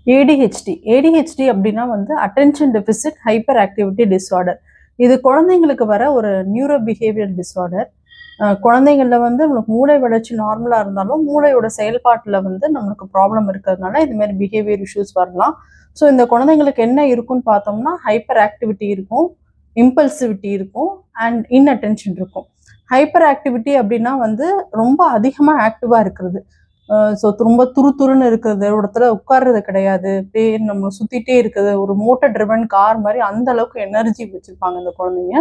ADHD அப்படின்னா வந்து attention deficit hyper activity disorder. இது குழந்தைங்களுக்கு வர ஒரு நியூரோ பிஹேவியர் டிஸார்டர். குழந்தைங்களில் வந்து நம்மளுக்கு மூளை வளர்ச்சி நார்மலாக இருந்தாலும் மூளையோட செயல்பாட்டில் வந்து நம்மளுக்கு ப்ராப்ளம் இருக்கிறதுனால இது மாதிரி பிஹேவியர் இஷ்யூஸ் வரலாம். ஸோ இந்த குழந்தைங்களுக்கு என்ன இருக்குன்னு பார்த்தோம்னா ஹைப்பர் ஆக்டிவிட்டி இருக்கும், இம்பல்சிவிட்டி இருக்கும், அண்ட் இன்அட்டென்ஷன் இருக்கும். ஹைப்பர் ஆக்டிவிட்டி அப்படின்னா வந்து ரொம்ப அதிகமாக ஆக்டிவாக இருக்கிறது. ஸோ ரொம்ப துருன்னு இருக்கிறது, ஒரு இடத்துல உட்கார்றது கிடையாது, அப்படியே நம்ம சுற்றிட்டே இருக்குது, ஒரு மோட்டர் ட்ரிவன் கார் மாதிரி அந்த அளவுக்கு எனர்ஜி வச்சுருப்பாங்க இந்த குழந்தைங்க.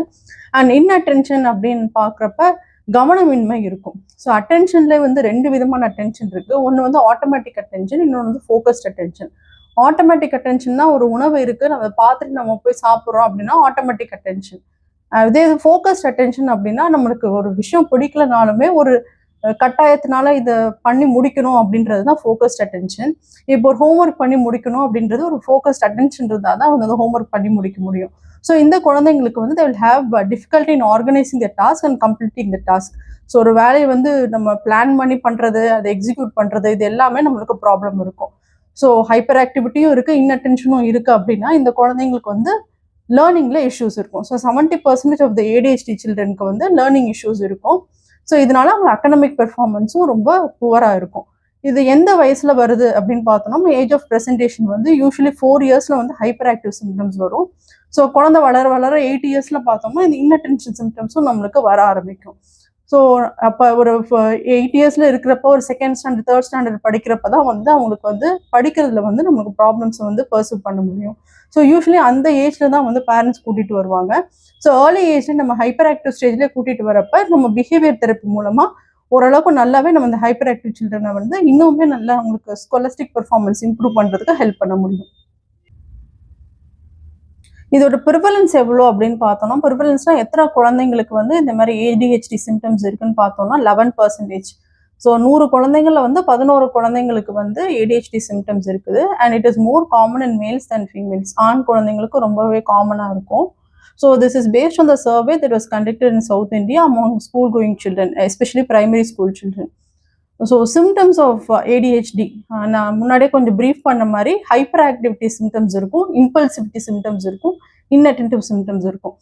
அண்ட் இன்அட்டென்ஷன் அப்படின்னு பார்க்குறப்ப கவனமின்மை இருக்கும். ஸோ அட்டென்ஷன்லேயே வந்து 2 விதமான அட்டென்ஷன் இருக்குது. ஒன்று வந்து ஆட்டோமேட்டிக் அட்டென்ஷன், இன்னொன்று வந்து ஃபோக்கஸ்ட் அட்டென்ஷன். ஆட்டோமேட்டிக் அட்டென்ஷன்னா ஒரு உணவு இருக்குது, நம்ம பார்த்துட்டு நம்ம போய் சாப்பிட்றோம் அப்படின்னா ஆட்டோமேட்டிக் அட்டென்ஷன். இதே ஃபோக்கஸ்ட் அட்டென்ஷன் அப்படின்னா நம்மளுக்கு ஒரு விஷயம் பிடிக்கலனாலுமே ஒரு கட்டாயத்தினால இதை பண்ணி முடிக்கணும் அப்படின்றது தான் ஃபோக்கஸ்ட் அட்டென்ஷன். இப்போ ஒரு ஹோம்ஒர்க் பண்ணி முடிக்கணும் அப்படின்றது ஒரு ஃபோக்கஸ்ட் அட்டென்ஷன் இருந்தால் தான் அவங்க வந்து ஹோம்ஒர்க் பண்ணி முடிக்க முடியும். ஸோ இந்த குழந்தைங்களுக்கு வந்து they will have difficulty in organizing the task and completing the task. So ஒரு வேலையை வந்து நம்ம பிளான் பண்ணி பண்ணுறது, அதை எக்ஸிக்யூட் பண்ணுறது, இது எல்லாமே நம்மளுக்கு ப்ராப்ளம் இருக்கும். ஸோ ஹைப்பர் ஆக்டிவிட்டியும் இருக்குது, இன்அட்டென்ஷனும் இருக்குது அப்படின்னா இந்த குழந்தைங்களுக்கு வந்து லேர்னிங்கில் இஷ்யூஸ் இருக்கும். ஸோ 70% ஆஃப் த ஏடிஹெச்டி சில்ட்ரனுக்கு வந்து லேர்னிங் இஷ்யூஸ் இருக்கும். ஸோ இதனால அவங்க அகடமிக் பெர்ஃபார்மன்ஸும் ரொம்ப புவராக இருக்கும். இது எந்த வயசில் வருது அப்படின்னு பார்த்தோம்னா ஏஜ் ஆஃப் ப்ரெசன்டேஷன் வந்து யூஸ்வலி 4 இயர்ஸில் வந்து ஹைப்பர் ஆக்டிவ் சிம்டம்ஸ் வரும். ஸோ குழந்தை வளர வளர 8 இயர்ஸில் பார்த்தோம்னா இந்த இன்அட்டென்ஷன் சிம்டம்ஸும் நம்மளுக்கு வர ஆரம்பிக்கும். ஸோ அப்போ ஒரு 8 இயர்ஸில் இருக்கிறப்போ ஒரு 2nd ஸ்டாண்டர்ட் 3rd ஸ்டாண்டர்ட் படிக்கிறப்ப தான் வந்து அவங்களுக்கு வந்து படிக்கிறதுல வந்து நம்மளுக்கு ப்ராப்ளம்ஸை வந்து பர்சீவ் பண்ண முடியும். ஸோ யூஸ்வலி அந்த ஏஜில் தான் வந்து பேரண்ட்ஸ் கூட்டிகிட்டு வருவாங்க. ஸோ ஏர்லி ஏஜில் நம்ம ஹைப்பர் ஆக்டிவ் ஸ்டேஜ்லேயே கூட்டிகிட்டு வரப்ப நம்ம பிஹேவியர் தெரப்பி மூலமாக ஓரளவுக்கு நல்லாவே நம்ம இந்த ஹைப்பர் ஆக்டிவ் சில்ட்ரனை வந்து இன்னுமே நல்லா அவங்களுக்கு ஸ்காலஸ்டிக் பெர்ஃபார்மன்ஸ் இம்ப்ரூவ் பண்ணுறதுக்கு ஹெல்ப் பண்ண முடியும். இதோட ப்ரிவலன்ஸ் எவ்வளோ அப்படின்னு பார்த்தோம்னா, ப்ரிவலன்ஸ்னால் எத்தனை குழந்தைங்களுக்கு வந்து இந்த மாதிரி ஏடிஹெச்டி சிம்டம்ஸ் இருக்குன்னு பார்த்தோம்னா 11%. ஸோ 100 குழந்தைங்களில் வந்து 11 குழந்தைங்களுக்கு வந்து ஏடிஹெச்டி சிம்டம்ஸ் இருக்குது. And it is more common in males and females. ஆண் குழந்தைங்களுக்கு ரொம்பவே காமனாக இருக்கும். So this is based on the survey that was conducted in South India among school going children, especially primary school children. So symptoms of ADHD நான் முன்னாடியே கொஞ்சம் brief பண்ண மாதிரி ஹைப்பர் ஆக்டிவிட்டி சிம்டம்ஸ் இருக்கும், இம்பல்சிவிட்டி சிம்டம்ஸ் இருக்கும், inattentive symptoms இருக்கும்.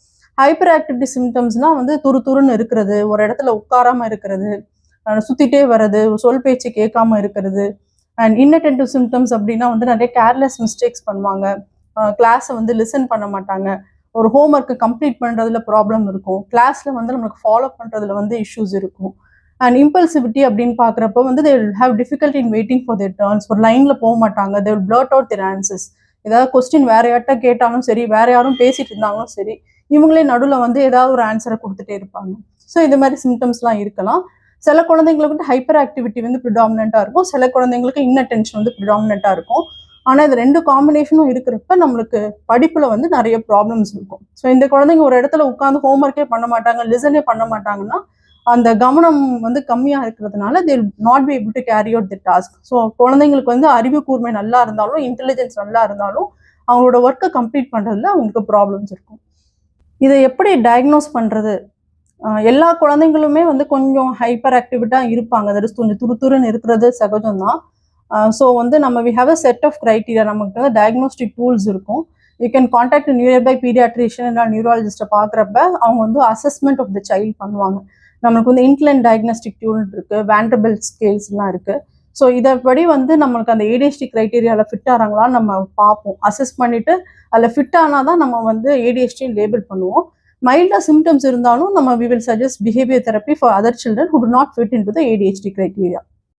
Hyperactivity சிம்டம்ஸ்னால் வந்து துருன்னு இருக்கிறது, ஒரு இடத்துல உட்காராமல் இருக்கிறது, சுற்றிட்டே வர்றது, சொல் பேச்சு கேட்காம இருக்கிறது. அண்ட் இன்அட்டென்டிவ் சிம்டம்ஸ் அப்படின்னா வந்து நிறைய கேர்லெஸ் மிஸ்டேக்ஸ் பண்ணுவாங்க, கிளாஸை வந்து லிசன் பண்ண மாட்டாங்க, ஒரு ஹோம்ஒர்க்கு கம்ப்ளீட் பண்ணுறதுல ப்ராப்ளம் இருக்கும், கிளாஸில் வந்து நம்மளுக்கு ஃபாலோ பண்ணுறதுல வந்து இஷ்யூஸ் இருக்கும். அண்ட் இம்பல்சிவிட்டி அப்படின்னு பார்க்குறப்ப வந்து they will have difficulty in waiting for their turns. ஒரு லைனில் போக மாட்டாங்க, they will blurt out their answers. ஏதாவது கொஸ்டின் வேற யார்கிட்ட கேட்டாலும் சரி, வேற யாரும் பேசிட்டு இருந்தாலும் சரி, இவங்களே நடுவில் வந்து ஏதாவது ஒரு ஆன்சரை கொடுத்துட்டே இருப்பாங்க. ஸோ இது மாதிரி சிம்டம்ஸ்லாம் இருக்கலாம். சில குழந்தைங்களுக்கு வந்து ஹைப்பர் ஆக்டிவிட்டி வந்து ப்ரிடாமினண்ட்டாக இருக்கும், சில குழந்தைங்களுக்கு இன்அட்டென்ஷன் வந்து ப்ரிடாமினண்ட்டாக இருக்கும். ஆனால் இது 2 காம்பினேஷனும் இருக்கிறப்ப நம்மளுக்கு படிப்பில் வந்து நிறைய ப்ராப்ளம்ஸ் இருக்கும். ஸோ இந்த குழந்தைங்க ஒரு இடத்துல உட்காந்து ஹோம்ஒர்க்கே பண்ண மாட்டாங்க, லிசனே பண்ண மாட்டாங்கன்னா அந்த கவனம் வந்து கம்மியாக இருக்கிறதுனால they will not be able to carry out the task. So குழந்தைங்களுக்கு வந்து அறிவு கூர்மை நல்லா இருந்தாலும், இன்டெலிஜென்ஸ் நல்லா இருந்தாலும் அவங்களோட ஒர்க்கை கம்ப்ளீட் பண்ணுறதுல அவங்களுக்கு ப்ராப்ளம்ஸ் இருக்கும். இதை எப்படி டயக்னோஸ் பண்ணுறது? எல்லா குழந்தைங்களுமே வந்து கொஞ்சம் ஹைப்பர் ஆக்டிவிட்டாக இருப்பாங்க, தட் இஸ் கொஞ்சம் துருன்னு இருக்கிறது சகஜம்தான். ஸோ வந்து நம்ம we have a set of criteria, நமக்கு வந்து டயக்னோஸ்டிக் டூல்ஸ் இருக்கும். You can contact nearby paediatrician இல்லை நியூராலஜிஸ்ட்டை பார்க்குறப்ப அவங்க வந்து அசஸ்மெண்ட் ஆஃப் த சைல்டு பண்ணுவாங்க. நம்மளுக்கு வந்து இன்க்ளைன் டயக்னோஸ்டிக் டூல் இருக்குது, வேண்டர்பில்ட் ஸ்கேல்ஸ்லாம் இருக்குது. ஸோ இதைப்படி வந்து நம்மளுக்கு அந்த ஏடிஹெச்டி க்ரைட்டீரியாவில் ஃபிட் ஆகிறாங்களான்னு நம்ம பார்ப்போம், அசஸ் பண்ணிவிட்டு அதில் ஃபிட் ஆனால் தான் நம்ம வந்து ஏடிஹெச்டின்னு லேபிள் பண்ணுவோம். மைல்டாக சிம்டம்ஸ் இருந்தாலும் நம்ம we will suggest behaviour therapy for other children who do not fit into the ADHD criteria.